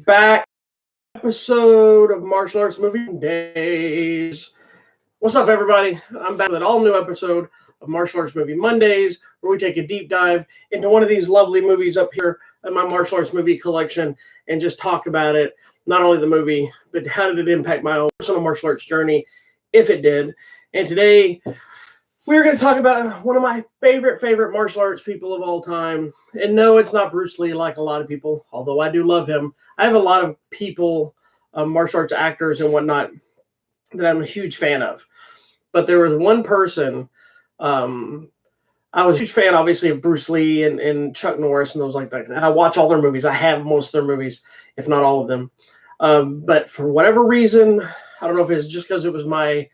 back. Episode of Martial Arts Movie Mondays. What's up, everybody? I'm back with an all-new episode of Martial Arts Movie Mondays, where we take a deep dive into one of these lovely movies up here in my martial arts movie collection and just talk about it. Not only the movie, but how did it impact my own personal martial arts journey, if it did. And today, we're going to talk about one of my favorite martial arts people of all time. And no, it's not Bruce Lee like a lot of people, although I do love him. I have a lot of people, martial arts actors and whatnot, that I'm a huge fan of. But there was one person, I was a huge fan, obviously, of Bruce Lee and Chuck Norris and those like that. And I watch all their movies. I have most of their movies, if not all of them. But for whatever reason, I don't know if it's just because it was my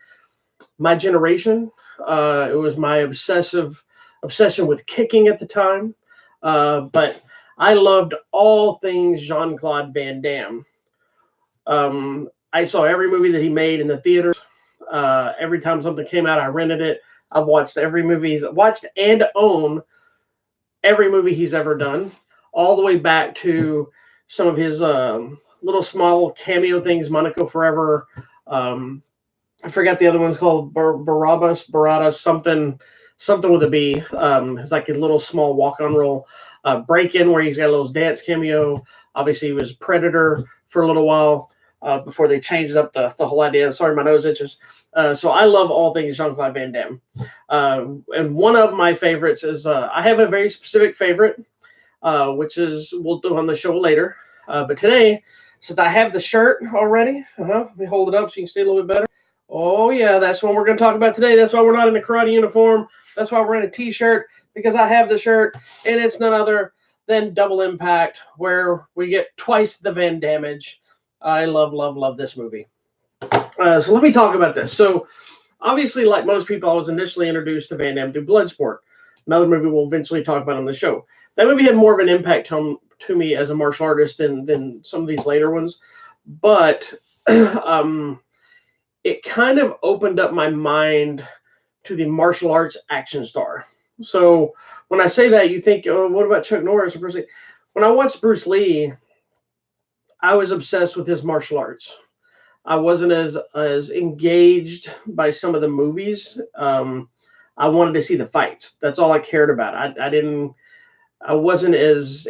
generation. It was my obsession with kicking at the time. But I loved all things Jean-Claude Van Damme. I saw every movie that he made in the theaters. Every time something came out, I rented it. I've watched every movie watched and own every movie he's ever done, all the way back to some of his little small cameo things, Monaco Forever. I forgot the other one's called Barabbas, something with a B. It's like a little small walk-on role. Break-In, where he's got a little dance cameo. Obviously, he was Predator for a little while before they changed up the whole idea. Sorry, my nose itches. So I love all things Jean-Claude Van Damme. And one of my favorites is, I have a very specific favorite, which is we'll do on the show later. But today, since I have the shirt already, let me hold it up so you can see a little bit better. Oh, yeah, that's what we're going to talk about today. That's why we're not in a karate uniform. That's why we're in a T-shirt, because I have the shirt, and it's none other than Double Impact, where we get twice the Van Damage. I love this movie. So let me talk about this. So, obviously, like most people, I was initially introduced to Van Damme through Bloodsport, another movie we'll eventually talk about on the show. That movie had more of an impact to me as a martial artist than some of these later ones, but it kind of opened up my mind to the martial arts action star. So when I say that, you think, oh, what about Chuck Norris or Bruce Lee? When I watched Bruce Lee, I was obsessed with his martial arts. I wasn't as engaged by some of the movies. I wanted to see the fights. That's all I cared about. I wasn't as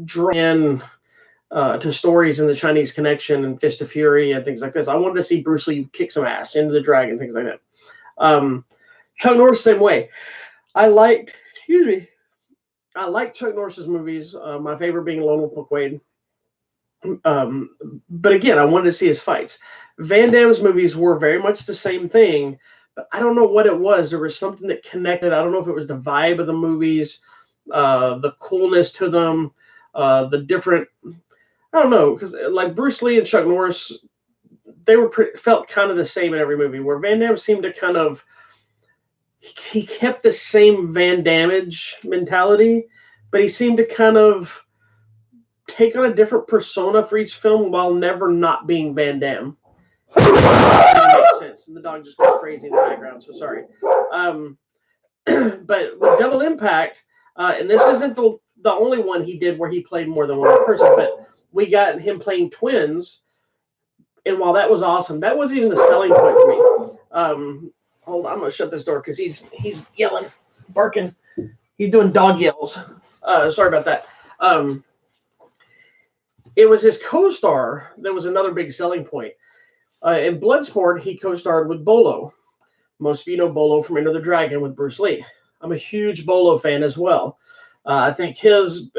drawn to stories in the Chinese Connection and Fist of Fury and things like this. I wanted to see Bruce Lee kick some ass into the dragon, things like that. Chuck Norris, same way. I liked Chuck Norris's movies. My favorite being Lone Wolf McQuade. But again, I wanted to see his fights. Van Damme's movies were very much the same thing, but I don't know what it was. There was something that connected. I don't know if it was the vibe of the movies, the coolness to them, the different. I don't know, because like Bruce Lee and Chuck Norris, they felt kind of the same in every movie. Where Van Damme seemed to kind of, he kept the same Van Damage mentality, but he seemed to kind of take on a different persona for each film while never not being Van Damme. That makes sense. And the dog just goes crazy in the background, so sorry. But with Double Impact, and this isn't the only one he did where he played more than one person, but we got him playing twins, and while that was awesome, that wasn't even the selling point for me. Hold on, I'm gonna shut this door because he's yelling, barking. He's doing dog yells. Sorry about that. It was his co-star that was another big selling point. In Bloodsport, he co-starred with Bolo. Most of you know Bolo from Enter the Dragon with Bruce Lee. I'm a huge Bolo fan as well. I think his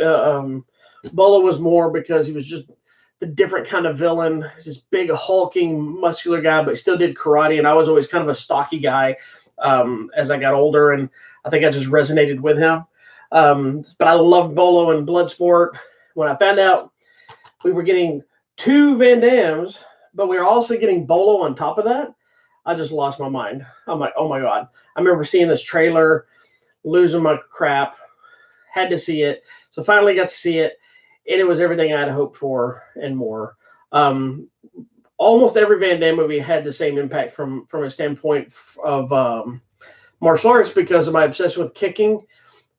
Bolo was more because he was just the different kind of villain. He's this big, hulking, muscular guy, but still did karate. And I was always kind of a stocky guy as I got older, and I think I just resonated with him. But I loved Bolo and Bloodsport. When I found out we were getting two Van Dammes, but we were also getting Bolo on top of that, I just lost my mind. I'm like, oh my God. I remember seeing this trailer, losing my crap, had to see it. So finally got to see it, and it was everything I had hoped for and more. Almost every Van Damme movie had the same impact from a standpoint of martial arts because of my obsession with kicking.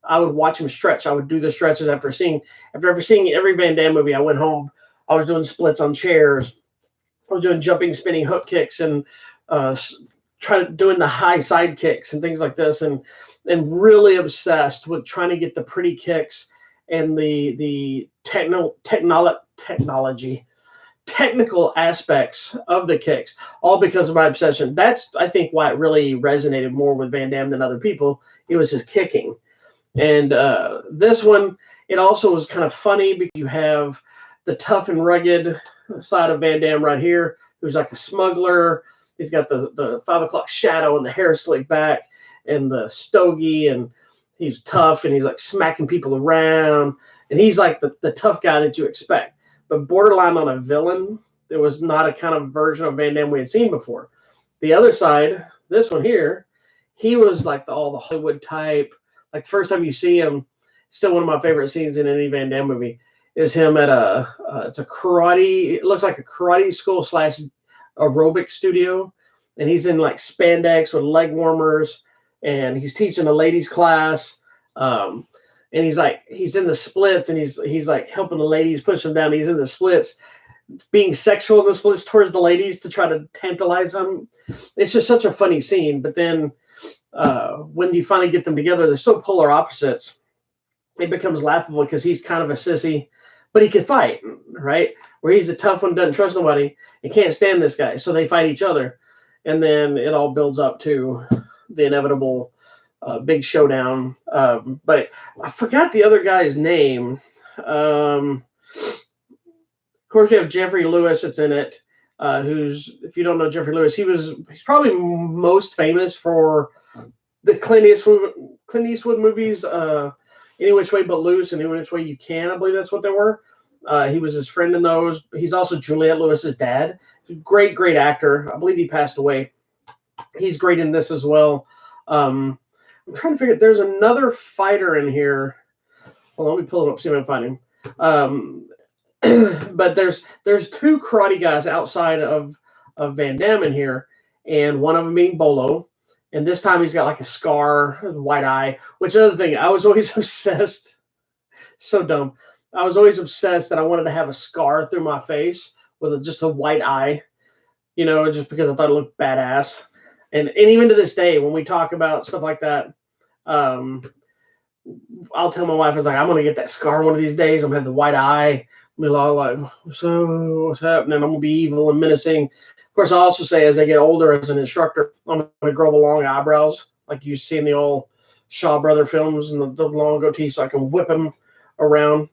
I would watch him stretch. I would do the stretches after ever seeing every Van Damme movie. I went home I was doing splits on chairs. I was doing jumping, spinning hook kicks, and doing the high side kicks and things like this, and really obsessed with trying to get the pretty kicks and the technical aspects of the kicks, all because of my obsession. That's, I think, why it really resonated more with Van Damme than other people. It was his kicking. And this one, it also was kind of funny because you have the tough and rugged side of Van Damme right here, who's like a smuggler. He's got the 5 o'clock shadow and the hair slicked back and the stogie, and he's tough and he's like smacking people around. And he's like the tough guy that you expect, but borderline on a villain. There was not a kind of version of Van Damme we had seen before. The other side, this one here, he was like all the Hollywood type. Like the first time you see him, still one of my favorite scenes in any Van Damme movie is him at it's a karate. It looks like a karate school / aerobic studio, and he's in like spandex with leg warmers, and he's teaching a ladies class. And he's in the splits, and he's like helping the ladies, push them down. He's in the splits, being sexual in the splits towards the ladies to try to tantalize them. It's just such a funny scene. But then when you finally get them together, they're so polar opposites. It becomes laughable because he's kind of a sissy, but he can fight, right? Where he's the tough one, doesn't trust nobody, and can't stand this guy. So they fight each other. And then it all builds up to the inevitable big showdown. But I forgot the other guy's name. Of course, you have Jeffrey Lewis that's in it, who's, if you don't know Jeffrey Lewis, he's probably most famous for the Clint Eastwood movies, Any Which Way But Loose and Any Which Way You Can. I believe that's what they were. He was his friend in those. He's also Juliette Lewis's dad. Great, great actor. I believe he passed away. He's great in this as well. I'm trying to figure. There's another fighter in here. Well, let me pull him up, see if I can find him. But there's 2 karate guys outside of Van Damme in here, and one of them being Bolo. And this time he's got like a scar, a white eye. Which other thing, I was always obsessed. So dumb. I was always obsessed that I wanted to have a scar through my face with just a white eye, just because I thought it looked badass. And even to this day, when we talk about stuff like that, I'll tell my wife, I was like, I'm going to get that scar one of these days. I'm going to have the white eye. I'll be all like, so what's happening? I'm going to be evil and menacing. Of course, I also say as I get older as an instructor, I'm going to grow the long eyebrows like you see in the old Shaw Brother films and the long goatee, so I can whip them around.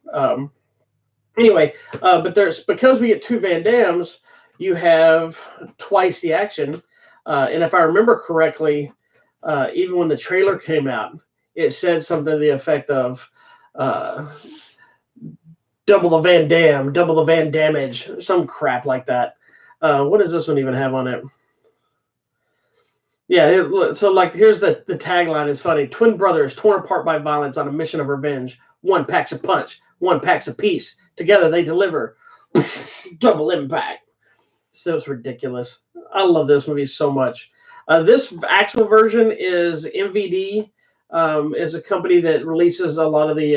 Anyway, but because we get 2 Van Dammes, you have twice the action. And if I remember correctly, even when the trailer came out, it said something to the effect of double the Van Damme, double the Van Damage, some crap like that. What does this one even have on it? Yeah, so like here's the tagline is funny. Twin brothers torn apart by violence on a mission of revenge. One packs a punch, one packs a piece. Together they deliver. Double impact. So it's ridiculous. I love this movie so much. This actual version is MVD, is a company that releases a lot of the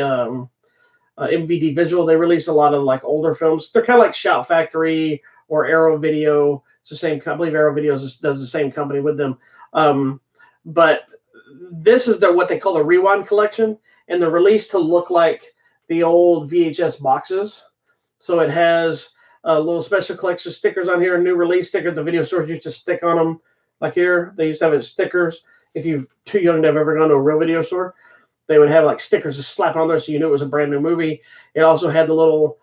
MVD visual. They release a lot of like older films. They're kind of like Shout Factory or Arrow Video. It's the same company. I believe Arrow Video does the same company with them. But this is what they call the Rewind Collection, and they're released to look like the old VHS boxes. So it has little special collection stickers on here, a new release sticker. The video stores used to stick on them. Like here, they used to have it stickers. If you're too young to have ever gone to a real video store, they would have like stickers to slap on there so you knew it was a brand new movie. It also had the little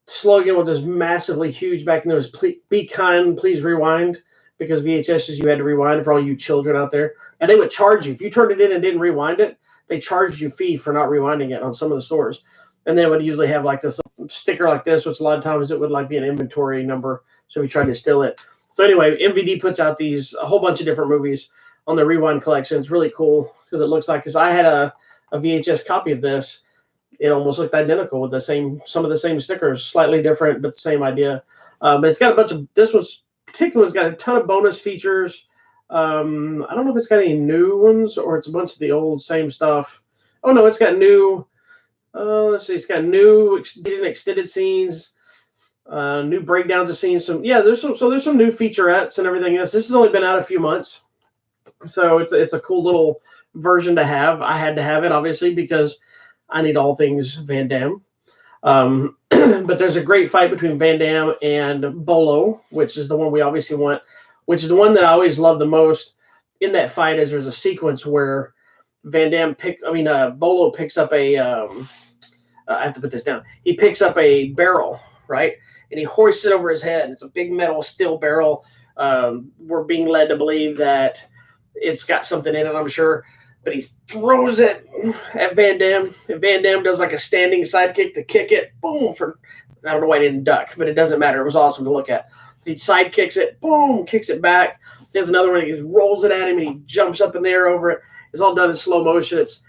slogan, which was massively huge back then. It was "Be kind, please rewind," because VHSs you had to rewind for all you children out there. And they would charge you. If you turned it in and didn't rewind it, they charged you a fee for not rewinding it on some of the stores. And they would usually have like this sticker like this, which a lot of times it would like be an inventory number. So we tried to steal it. So anyway, MVD puts out a whole bunch of different movies on the Rewind Collection. It's really cool because it looks like, because I had a VHS copy of this. It almost looked identical with some of the same stickers, slightly different, but the same idea. But it's got a bunch of, this one's particular, it's got a ton of bonus features. I don't know if it's got any new ones or it's a bunch of the old same stuff. Oh no, it's got new, let's see, it's got new extended scenes. New breakdowns of scenes. There's some new featurettes and everything else. This has only been out a few months, so it's a cool little version to have. I had to have it obviously because I need all things Van Damme. But there's a great fight between Van Damme and Bolo, which is the one we obviously want, which is the one that I always love the most. In that fight, is there's a sequence where Bolo picks up a. I have to put this down. He picks up a barrel, right, and he hoists it over his head. It's a big metal steel barrel. We're being led to believe that it's got something in it, I'm sure. But he throws it at Van Damme, and Van Damme does like a standing sidekick to kick it. Boom! I don't know why he didn't duck, but it doesn't matter. It was awesome to look at. He side kicks it, boom, kicks it back. There's another one. He just rolls it at him, and he jumps up in the air over it. It's all done in slow motion. It's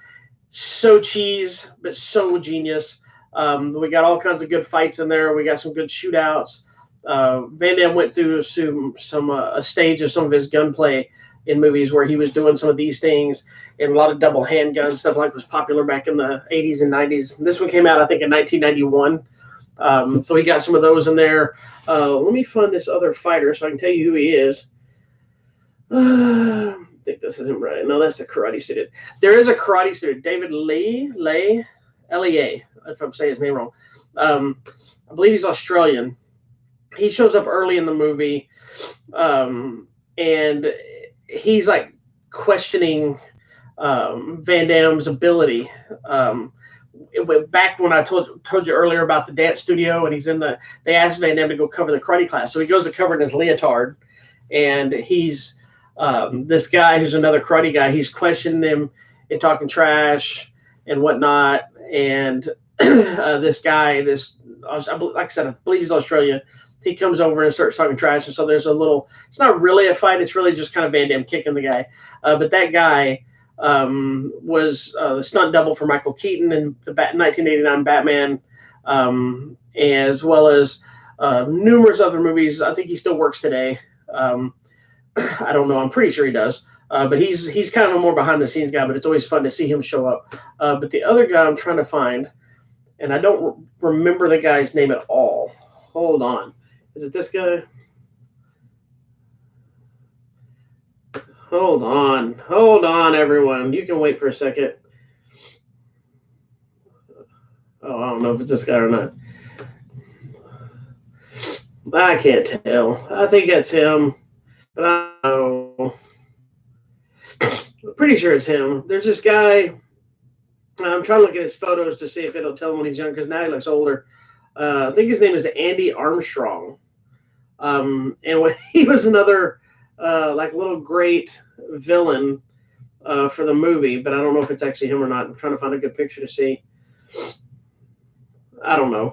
so cheese, but so genius. We got all kinds of good fights in there. We got some good shootouts. Van Damme went through a stage of some of his gunplay in movies where he was doing some of these things, and a lot of double handgun stuff like was popular back in the 80s and 90s. This one came out, I think, in 1991. So he got some of those in there. Let me find this other fighter so I can tell you who he is. I think this isn't right. No, that's the karate student. There is a karate student, David Lea, L-E-A, if I'm saying his name wrong. I believe he's Australian. He shows up early in the movie, and he's like questioning Van Damme's ability. Back when I told you earlier about the dance studio, and they asked Van Damme to go cover the karate class, so he goes to cover in his leotard, and he's this guy who's another karate guy. He's questioning him and talking trash and whatnot, and this guy, like I said, I believe he's Australian. He comes over and starts talking trash, and so there's it's not really a fight, it's really just kind of Van Damme kicking the guy. But that guy was the stunt double for Michael Keaton in the 1989 Batman, as well as numerous other movies. I think he still works today. I don't know, I'm pretty sure he does. But he's kind of a more behind the scenes guy, but it's always fun to see him show up. But the other guy I'm trying to find, and I don't remember the guy's name at all. Hold on. Is it this guy? Hold on, everyone. You can wait for a second. Oh, I don't know if it's this guy or not. I can't tell. I think that's him, but I don't know. I'm pretty sure it's him. There's this guy. I'm trying to look at his photos to see if it'll tell him when he's young, because now he looks older. I think his name is Andy Armstrong. And when he was another like little great villain for the movie, but I don't know if it's actually him or not. I'm trying to find a good picture to see. I don't know.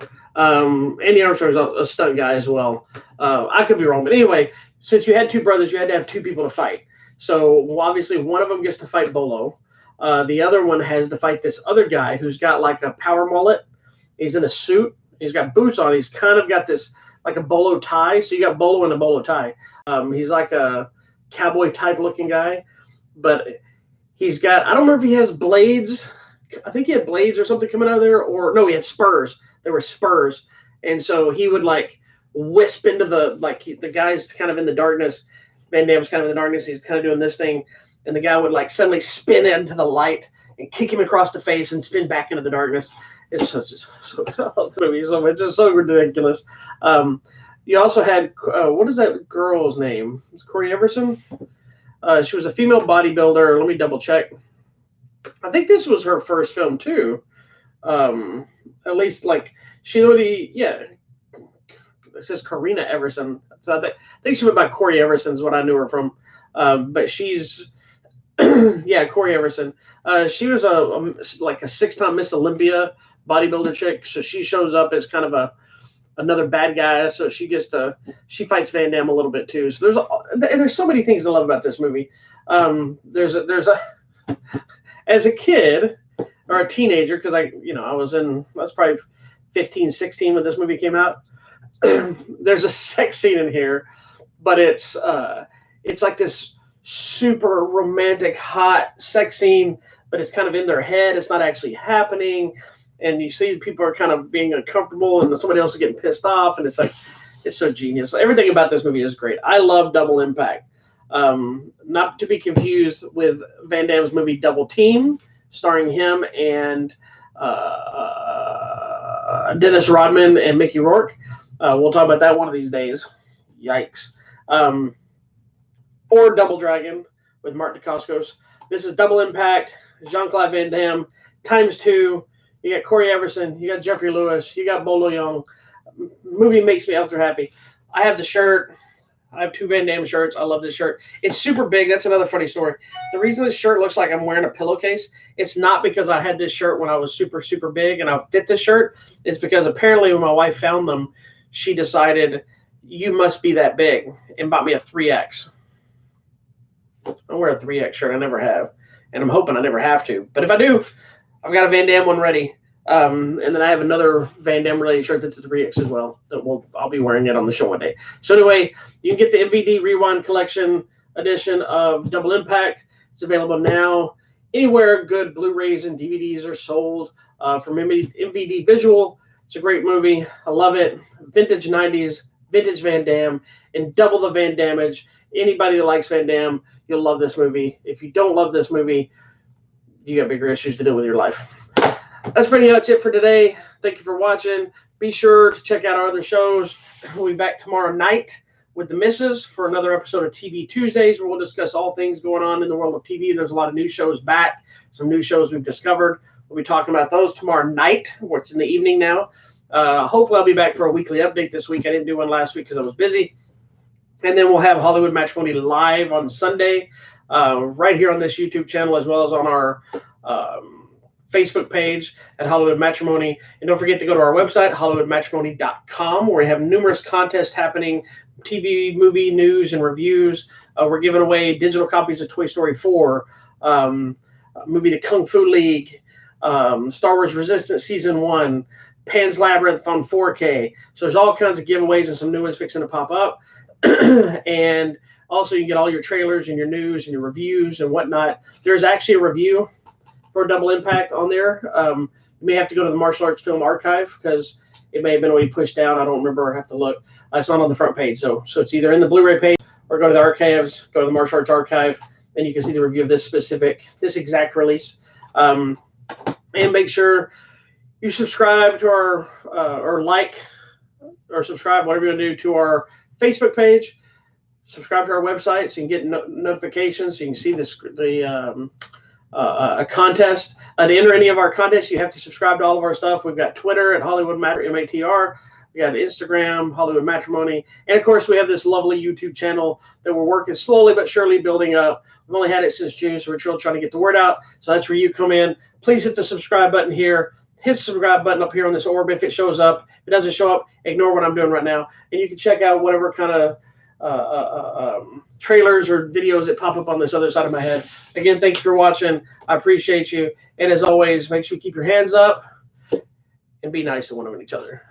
Andy Armstrong's a stunt guy as well. I could be wrong, but anyway, since you had two brothers, you had to have two people to fight. So obviously one of them gets to fight Bolo. The other one has to fight this other guy who's got like a power mullet. He's in a suit. He's got boots on. He's kind of got this like a bolo tie. So you got Bolo in a bolo tie. He's like a cowboy type looking guy, but he's got, I don't remember if he has blades. I think he had blades or something coming out of there, or no, he had spurs. There were spurs. And so he would like wisp into the guy's kind of in the darkness. Van Damme's kind of in the darkness. He's kind of doing this thing. And the guy would like suddenly spin into the light and kick him across the face and spin back into the darkness. It's just it's just so ridiculous. You also had what is that girl's name? Is Corey Everson? She was a female bodybuilder. Let me double check. I think this was her first film too. At least like it says Karina Everson. So I think she went by Corey Everson is what I knew her from. But she's Corey Everson. She was like a 6-time Miss Olympia bodybuilder chick. So she shows up as kind of another bad guy. So she fights Van Damme a little bit too. So there's so many things to love about this movie. There's a as a kid or a teenager, because I was probably 15, 16 when this movie came out. There's a sex scene in here, but it's like this super romantic, hot sex scene, but it's kind of in their head. It's not actually happening. and you see people are kind of being uncomfortable, and somebody else is getting pissed off, and it's like, it's so genius. Everything about this movie is great. I love Double Impact. Not to be confused with Van Damme's movie Double Team, starring him and Dennis Rodman and Mickey Rourke. We'll talk about that one of these days. Yikes. Or Double Dragon with Martin Dacascos. This is Double Impact, Jean-Claude Van Damme, ×2. You got Corey Everson, you got Jeffrey Lewis, you got Bolo Young. Movie makes me ultra happy. I have the shirt. I have 2 Van Damme shirts. I love this shirt. It's super big. That's another funny story. The reason this shirt looks like I'm wearing a pillowcase, it's not because I had this shirt when I was super, super big and I fit this shirt. It's because apparently when my wife found them, she decided, you must be that big, and bought me a 3X. I wear a 3X shirt. I never have. And I'm hoping I never have to. But if I do, I've got a Van Damme one ready. And then I have another Van Damme related shirt that's a 3X as well. I'll be wearing it on the show one day. So anyway, you can get the MVD Rewind Collection edition of Double Impact. It's available now anywhere good Blu-rays and DVDs are sold from MVD Visual. It's a great movie. I love it. Vintage 90s, vintage Van Damme, and double the Van Damage. Anybody that likes Van Damme, you'll love this movie. If you don't love this movie, you got bigger issues to deal with your life. That's pretty much it for today. Thank you for watching. Be sure to check out our other shows. We'll be back tomorrow night with the missus for another episode of TV Tuesdays, where we'll discuss all things going on in the world of TV. There's a lot of new shows back, some new shows we've discovered. We'll be talking about those tomorrow night, where it's in the evening now. Hopefully I'll be back for a weekly update this week. I didn't do one last week because I was busy. And then we'll have Hollywood Matrimony live on Sunday, right here on this YouTube channel, as well as on our Facebook page at Hollywood Matrimony. And don't forget to go to our website, hollywoodmatrimony.com, where we have numerous contests happening, TV, movie, news, and reviews. We're giving away digital copies of Toy Story 4, movie The Kung Fu League, Star Wars Resistance Season 1, Pan's Labyrinth on 4K. So there's all kinds of giveaways and some new ones fixing to pop up. And also you can get all your trailers and your news and your reviews and whatnot. There's actually a review for Double Impact on there. You may have to go to the Martial Arts Film Archive because it may have been already pushed down. I don't remember. I have to look. It's not on the front page. So it's either in the Blu-ray page or go to the archives, go to the Martial Arts Archive, and you can see the review of this exact release. And make sure you subscribe to our, or like, or subscribe, whatever you want to do, to our Facebook page. Subscribe to our website so you can get notifications, so you can see a contest. To enter any of our contests, you have to subscribe to all of our stuff. We've got Twitter at Hollywood MATR. We got Instagram, Hollywood Matrimony. And, of course, we have this lovely YouTube channel that we're working slowly but surely building up. We've only had it since June, so we're still trying to get the word out. So that's where you come in. Please hit the subscribe button here. Hit the subscribe button up here on this orb if it shows up. If it doesn't show up, ignore what I'm doing right now. And you can check out whatever kind of trailers or videos that pop up on this other side of my head. Again, thank you for watching. I appreciate you. And as always, make sure you keep your hands up and be nice to one of each other.